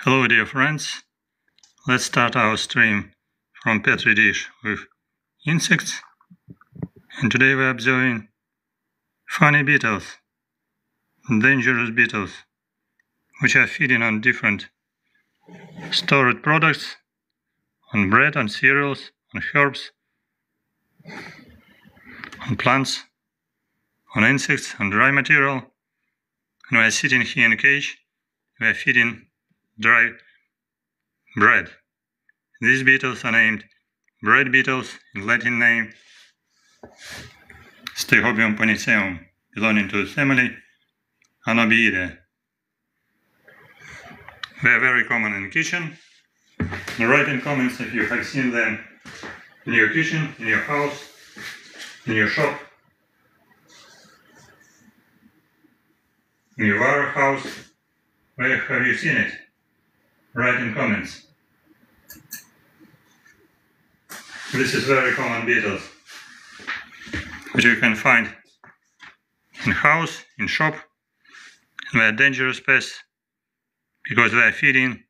Hello dear friends, let's start our stream from Petri dish with insects, and today we're observing funny beetles, dangerous beetles, which are feeding on different stored products, on bread, on cereals, on herbs, on plants, on insects, on dry material, and we're sitting here in a cage, we're feeding dry bread. These beetles are named bread beetles, in Latin name Stegobium paniceum, belonging to the family Anobiidae. They are very common in the kitchen. Write in comments if you have seen them in your kitchen, in your house, in your shop, in your warehouse. Where have you seen it? Write in comments. This is very common beetles, which you can find in house, in shop. They are dangerous pests because they are feeding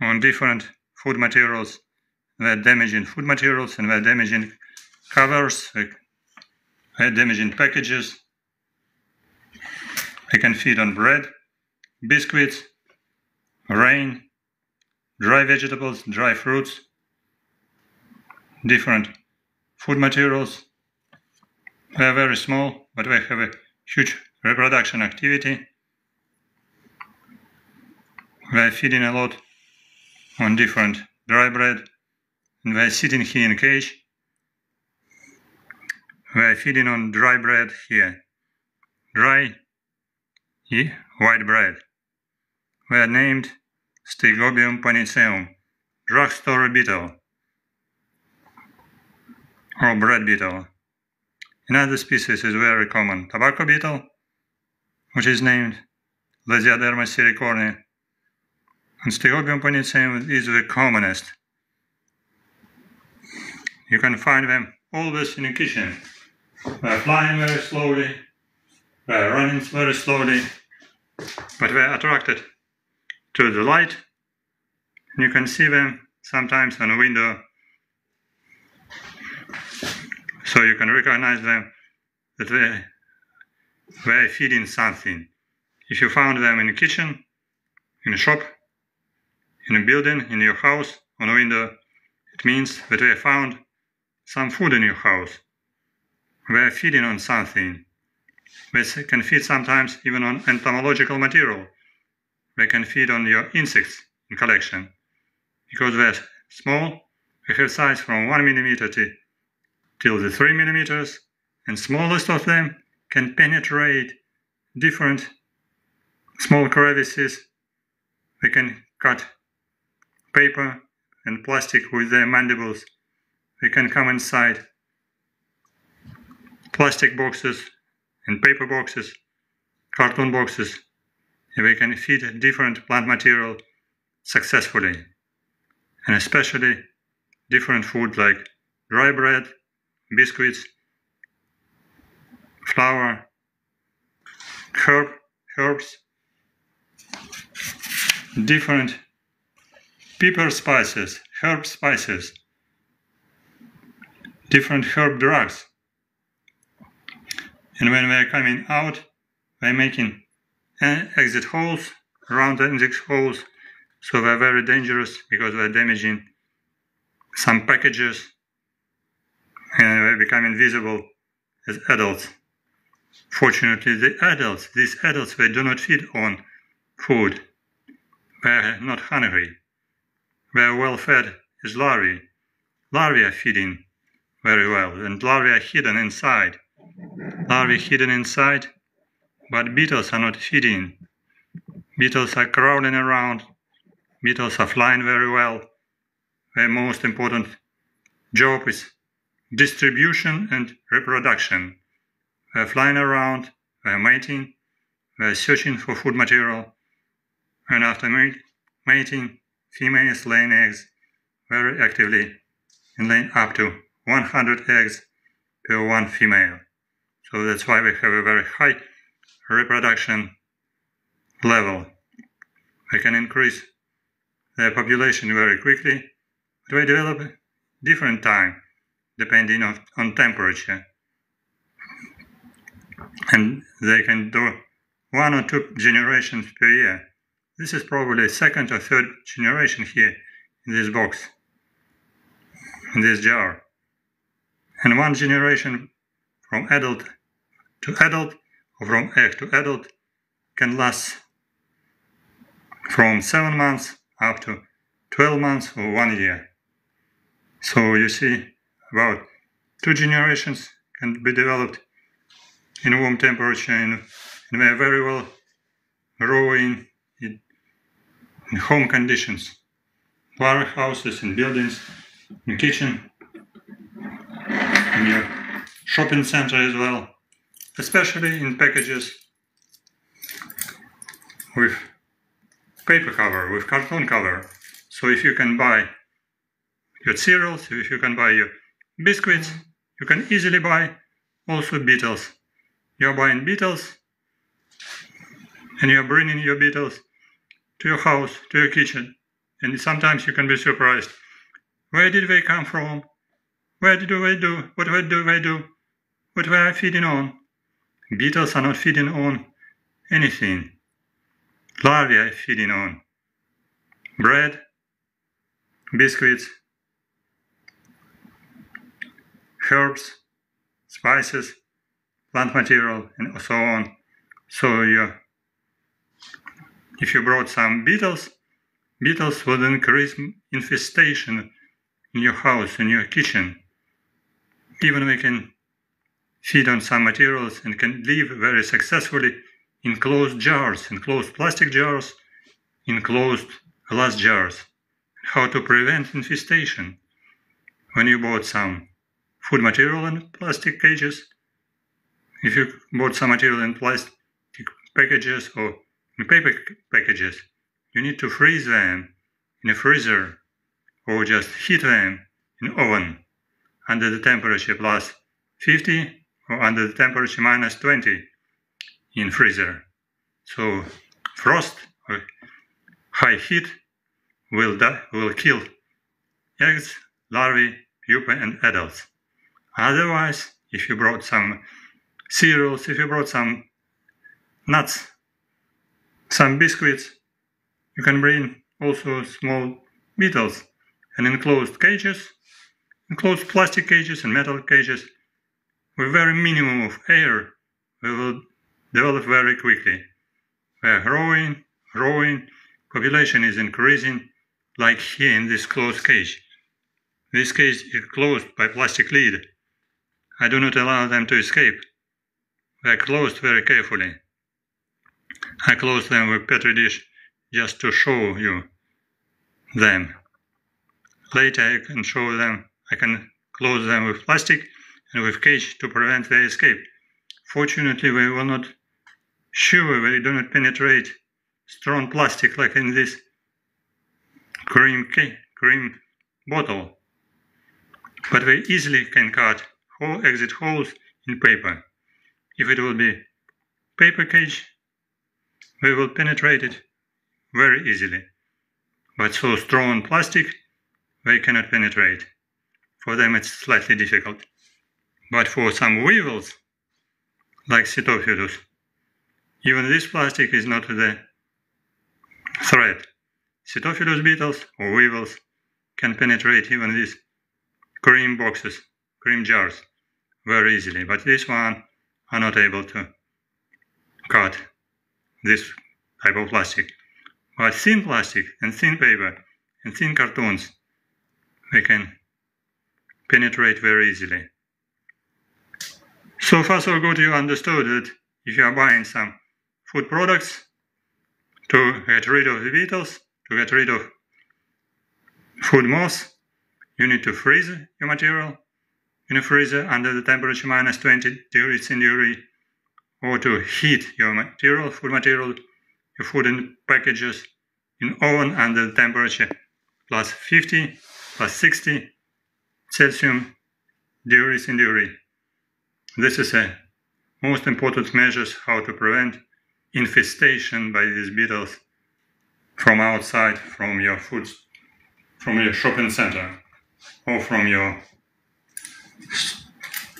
on different food materials. They are damaging food materials and they are damaging covers, they are damaging packages. They can feed on bread, biscuits, grain, dry vegetables, dry fruits, different food materials. They are very small, but they have a huge reproduction activity. They are feeding a lot on different dry bread, and they are sitting here in a cage. They are feeding on dry bread here, dry white bread. They are named Stegobium paniceum, drugstore beetle, or bread beetle. Another species is very common, tobacco beetle, which is named Lasiaderma sericornia, and Stegobium paniceum is the commonest. You can find them always in the kitchen. They are flying very slowly, they are running very slowly, but they are attracted to the light. You can see them sometimes on a window, so you can recognize them that they are feeding something. If you found them in the kitchen, in a shop, in a building, in your house, on a window, it means that they found some food in your house. They are feeding on something. They can feed sometimes even on entomological material. They can feed on your insects in collection. Because they are small, they have size from 1 millimeter till the 3 millimeters, and smallest of them can penetrate different small crevices. They can cut paper and plastic with their mandibles. They can come inside plastic boxes and paper boxes, cartoon boxes, and they can feed different plant material successfully, and especially different food like dry bread, biscuits, flour, herbs, different pepper spices, herb spices, different herb drugs. And when they are coming out, they are making exit holes around the exit holes, so they are very dangerous because they are damaging some packages and they become invisible as adults. Fortunately, these adults, they do not feed on food. They are not hungry. They are well fed as larvae. Larvae are feeding very well, and larvae are hidden inside. Larvae hidden inside, but beetles are not feeding. Beetles are crawling around. Beetles are flying very well. Their most important job is distribution and reproduction. They are flying around, they are mating, they are searching for food material, and after mating, females laying eggs very actively and laying up to 100 eggs per one female. So that's why we have a very high reproduction level. They can increase their population very quickly, but they develop different time depending on temperature. And they can do 1 or 2 generations per year. This is probably second or third generation here in this box, in this jar. And 1 generation from adult to adult, or from egg to adult, can last from 7 months up to 12 months or 1 year. So you see, about 2 generations can be developed in room temperature, and they are very well growing in home conditions, warehouses and buildings, in kitchen, in your shopping center as well, especially in packages with paper cover, with carton cover. So if you can buy your cereals, if you can buy your biscuits, you can easily buy also beetles. You're buying beetles, and you're bringing your beetles to your house, to your kitchen, and sometimes you can be surprised. Where did they come from? Where do they do? What do they do? What they are feeding on? Beetles are not feeding on anything. Larvae are feeding on bread, biscuits, herbs, spices, plant material, and so on. So if you brought some beetles would increase infestation in your house, in your kitchen. Even they can feed on some materials and can live very successfully in closed jars, in closed plastic jars, in closed glass jars. How to prevent infestation? When you bought some food material in plastic cages, if you bought some material in plastic packages or in paper packages, you need to freeze them in a freezer or just heat them in oven under the temperature plus 50 or under the temperature minus 20 in freezer. So frost or high heat will kill eggs, larvae, pupae, and adults. Otherwise, if you brought some cereals, if you brought some nuts, some biscuits, you can bring also small beetles, and enclosed cages, enclosed plastic cages and metal cages with very minimum of air, they will develop very quickly. They are growing, population is increasing, like here in this closed cage. This cage is closed by plastic lid. I do not allow them to escape. They are closed very carefully. I close them with Petri dish just to show you them. Later I can show them, I can close them with plastic and with cage to prevent their escape. Fortunately, they will not chew, they do not penetrate strong plastic like in this cream bottle. But they easily can cut exit holes in paper. If it will be paper cage, they will penetrate it very easily. But so strong plastic, they cannot penetrate. For them it's slightly difficult. But for some weevils, like Setophilus, even this plastic is not the threat. Setophilus beetles or weevils can penetrate even these cream boxes, cream jars, very easily. But this one are not able to cut this type of plastic. But thin plastic and thin paper and thin cartons, they can penetrate very easily. So far so good, you understood that if you are buying some food products to get rid of the beetles, to get rid of food moths, you need to freeze your material in a freezer under the temperature minus 20 degrees centigrade, or to heat your material, food material, your food in packages in oven under the temperature plus 50, plus 60 Celsius degrees centigrade. This is most important measures how to prevent infestation by these beetles from outside, from your shopping center, or from your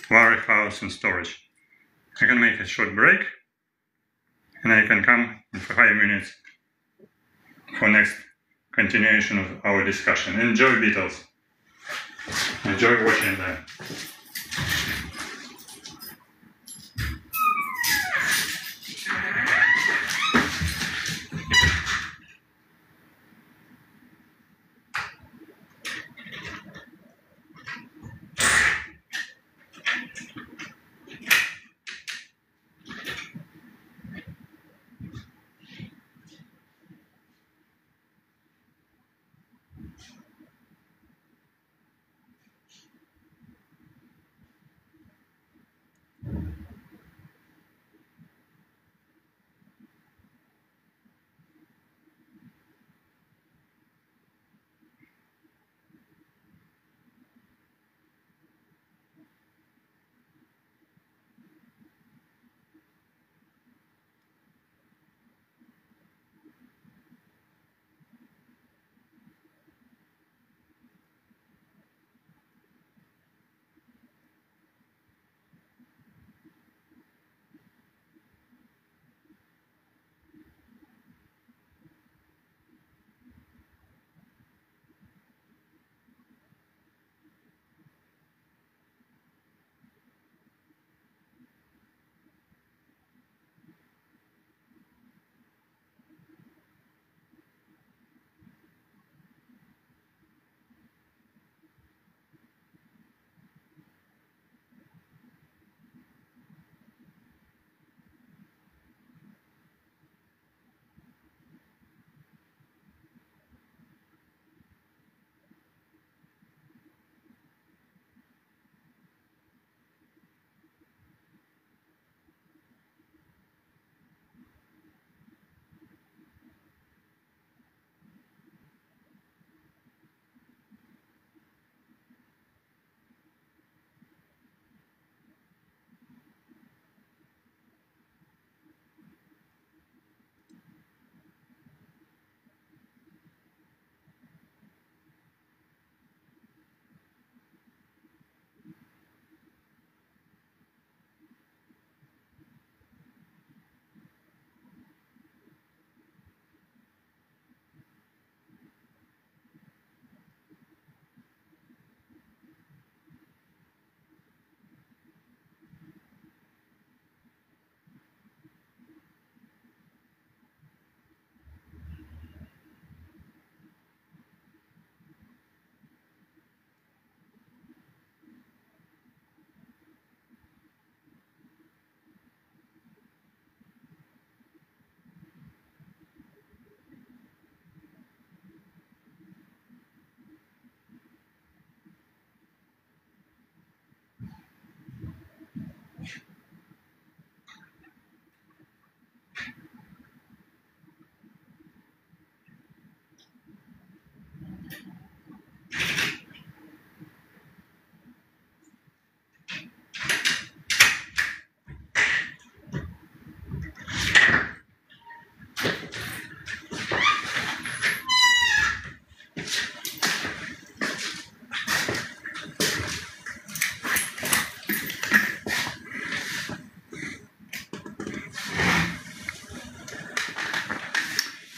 warehouse and storage. I can make a short break, and I can come in 5 minutes for next continuation of our discussion. Enjoy beetles. Enjoy watching them.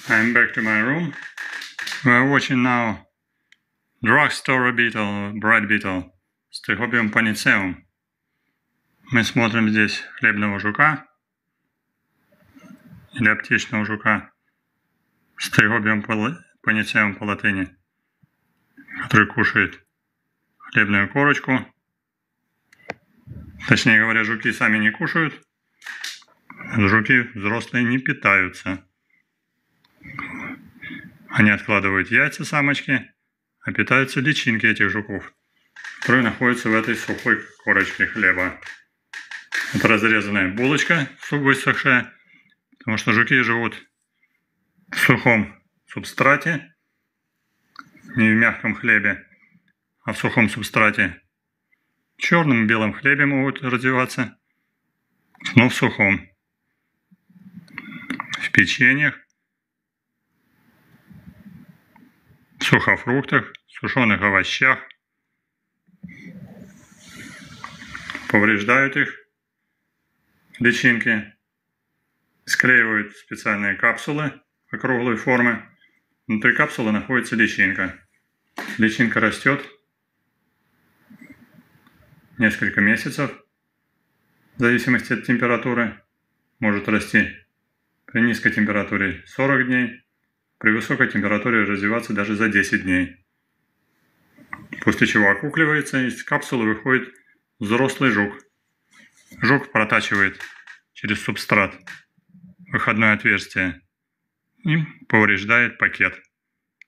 I'm back to my room. We're watching now drugstore beetle, bright beetle, Strigobium paniceum. Мы смотрим здесь хлебного жука или аптечного жука Strigobium paniceum по латыни, который кушает хлебную корочку. Точнее говоря, жуки сами не кушают, жуки взрослые не питаются. Они откладывают яйца самочки, а питаются личинки этих жуков, которые находятся в этой сухой корочке хлеба. Это разрезанная булочка высохшая, потому что жуки живут в сухом субстрате, не в мягком хлебе, а в сухом субстрате. В черном и белом хлебе могут развиваться. но в сухом. В печеньях, в сухофруктах, сушеных овощах. Повреждают их личинки, склеивают специальные капсулы округлой формы. Внутри капсулы находится личинка. Личинка растет несколько месяцев, в зависимости от температуры. Может расти при низкой температуре 40 дней, при высокой температуре развиваться даже за 10 дней. После чего окукливается, из капсулы выходит взрослый жук. Жук протачивает через субстрат выходное отверстие и повреждает пакет.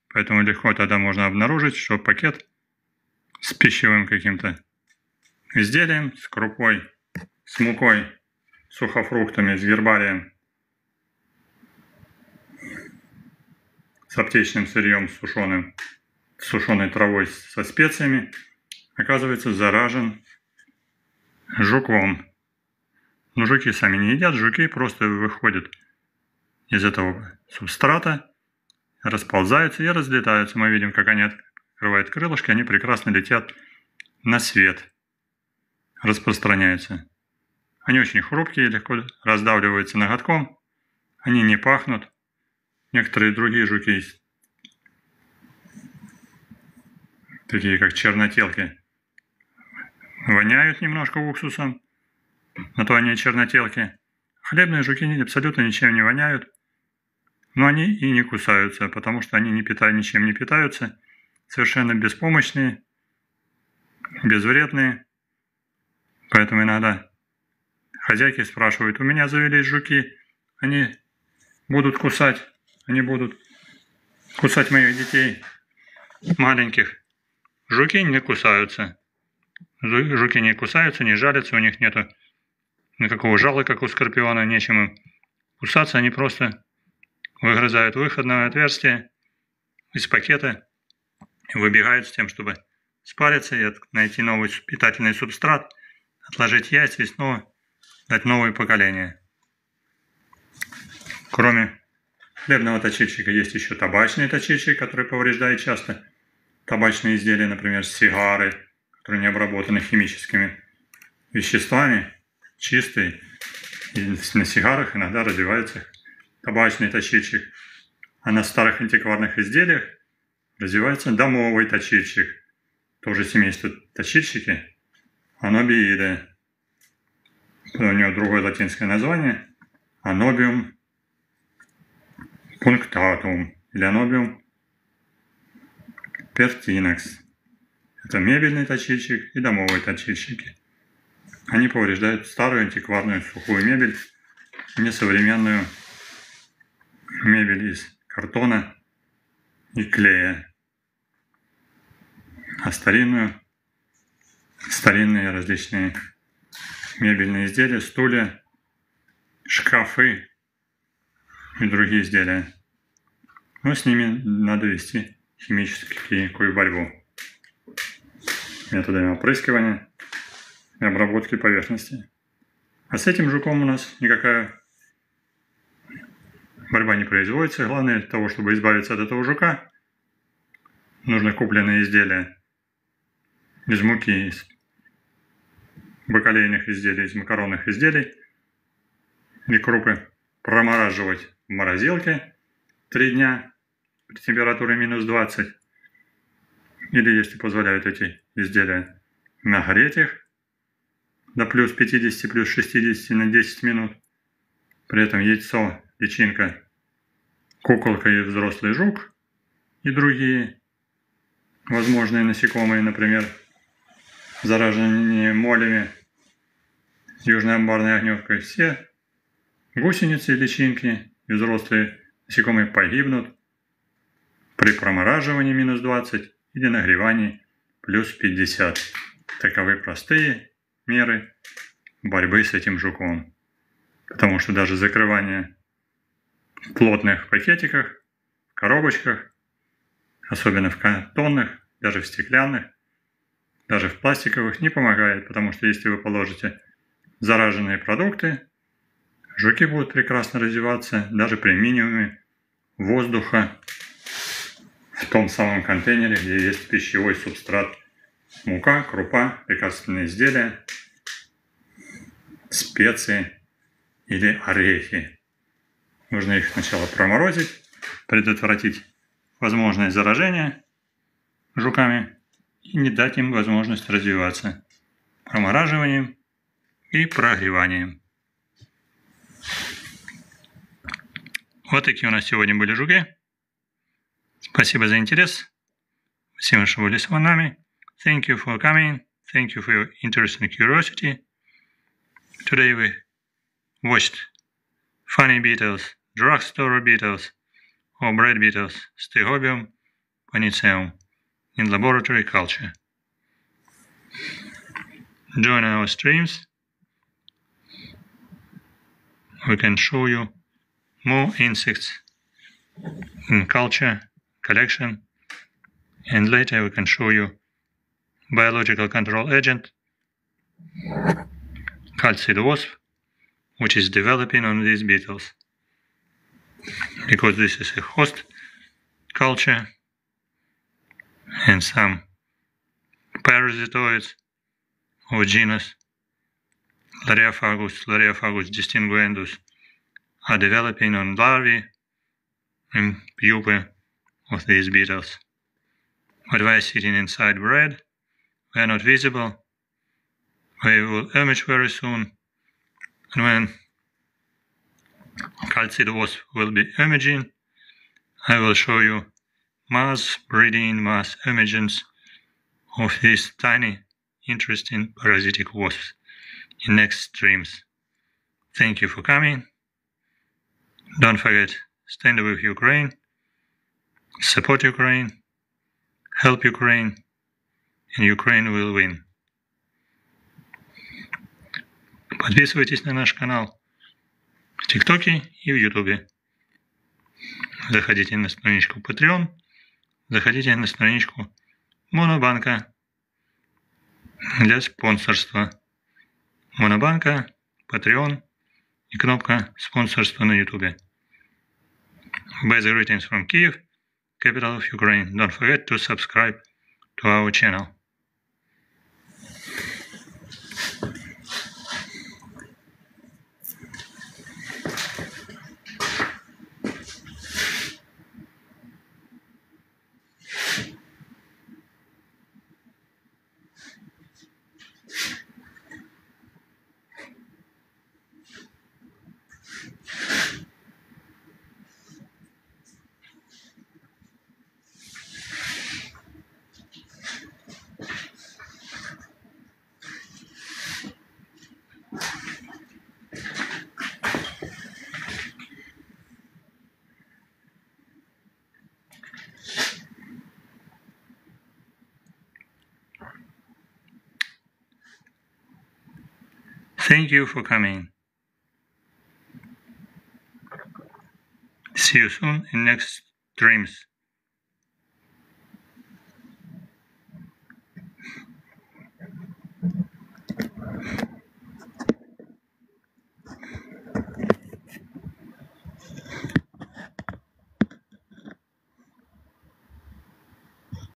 Поэтому легко тогда можно обнаружить, что пакет с пищевым каким-то изделием, с крупой, с мукой, с сухофруктами, с гербарием, с аптечным сырьем, с сушеной травой со специями, оказывается заражен жуком. Но жуки сами не едят, жуки просто выходят из этого субстрата, расползаются и разлетаются. Мы видим, как они открывают крылышки, они прекрасно летят на свет, распространяются. Они очень хрупкие, легко раздавливаются ноготком, они не пахнут. Некоторые другие жуки, такие как чернотелки, воняют немножко уксусом, на то они чернотелки. Хлебные жуки абсолютно ничем не воняют, но они и не кусаются, потому что они ничем не питаются, совершенно беспомощные, безвредные. Поэтому иногда хозяйки спрашивают: у меня завелись жуки, они будут кусать моих детей маленьких. Жуки не кусаются. Жуки не кусаются, не жалятся, у них нету никакого жала, как у скорпиона, нечем им кусаться, они просто выгрызают выходное отверстие из пакета и выбегают с тем, чтобы спариться и найти новый питательный субстрат, отложить яйца и снова дать новое поколение. Кроме хлебного точильщика есть еще табачный точильщик, который повреждает часто табачные изделия, например, сигары, которые не обработаны химическими веществами, чистые. И на сигарах иногда развивается табачный точильщик, а на старых антикварных изделиях развивается домовый точильщик, тоже семейство точильщики, анобииды. У него другое латинское название – Anobium punctatum или Anobium pertinax. Это мебельный точильщик и домовые точильщики. Они повреждают старую антикварную сухую мебель, несовременную мебель из картона и клея, а старинные различные мебельные изделия, стулья, шкафы и другие изделия. Но с ними надо вести химическую борьбу методами опрыскивания и обработки поверхности. А с этим жуком у нас никакая борьба не производится. Главное, для того, чтобы избавиться от этого жука, нужно купленные изделия из муки, из бакалейных изделий, из макаронных изделий и крупы промораживать в морозилке 3 дня при температуре минус 20. Или, если позволяют эти изделия, нагреть их до плюс 50, плюс 60 на 10 минут. При этом яйцо, личинка, куколка и взрослый жук и другие возможные насекомые, например, зараженные молями, южной амбарной огневкой, все гусеницы, личинки и взрослые насекомые погибнут при промораживании минус 20 или нагревании плюс 50. Таковы простые меры борьбы с этим жуком. Потому что даже закрывание в плотных пакетиках, в коробочках, особенно в картонных, даже в стеклянных, даже в пластиковых, не помогает. Потому что если вы положите зараженные продукты, жуки будут прекрасно развиваться даже при минимуме воздуха в том самом контейнере, где есть пищевой субстрат. Мука, крупа, лекарственные изделия, специи или орехи. Нужно их сначала проморозить, предотвратить возможное заражение жуками и не дать им возможность развиваться промораживанием и прогреванием. Вот такие у нас сегодня были жуки. Спасибо за интерес. Спасибо, что были с нами. Thank you for coming. Thank you for your interest and curiosity. Today we watched funny beetles, drugstore beetles, or bread beetles, Stegobium paniceum, in laboratory culture. Join our streams. We can show you more insects in culture collection, and later we can show you biological control agent Calcid wasp, which is developing on these beetles. Because this is a host culture and some parasitoids of genus Lariophagus distinguendus are developing on larvae and pupae of these beetles. But while sitting inside bread, they are not visible. They will emerge very soon, and when Calcid wasp will be emerging, I will show you mass breeding, mass emergence of these tiny, interesting parasitic wasps in next streams. Thank you for coming. Don't forget, stand with Ukraine, support Ukraine, help Ukraine, and Ukraine will win. Подписывайтесь на наш канал в ТикТоке и в Ютубе. Заходите на страничку Patreon, заходите на страничку Монобанка для спонсорства. Монобанка, Patreon и кнопка спонсорства на Ютубе. Best greetings from Kyiv, capital of Ukraine. Don't forget to subscribe to our channel. Thank you for coming. See you soon in next streams.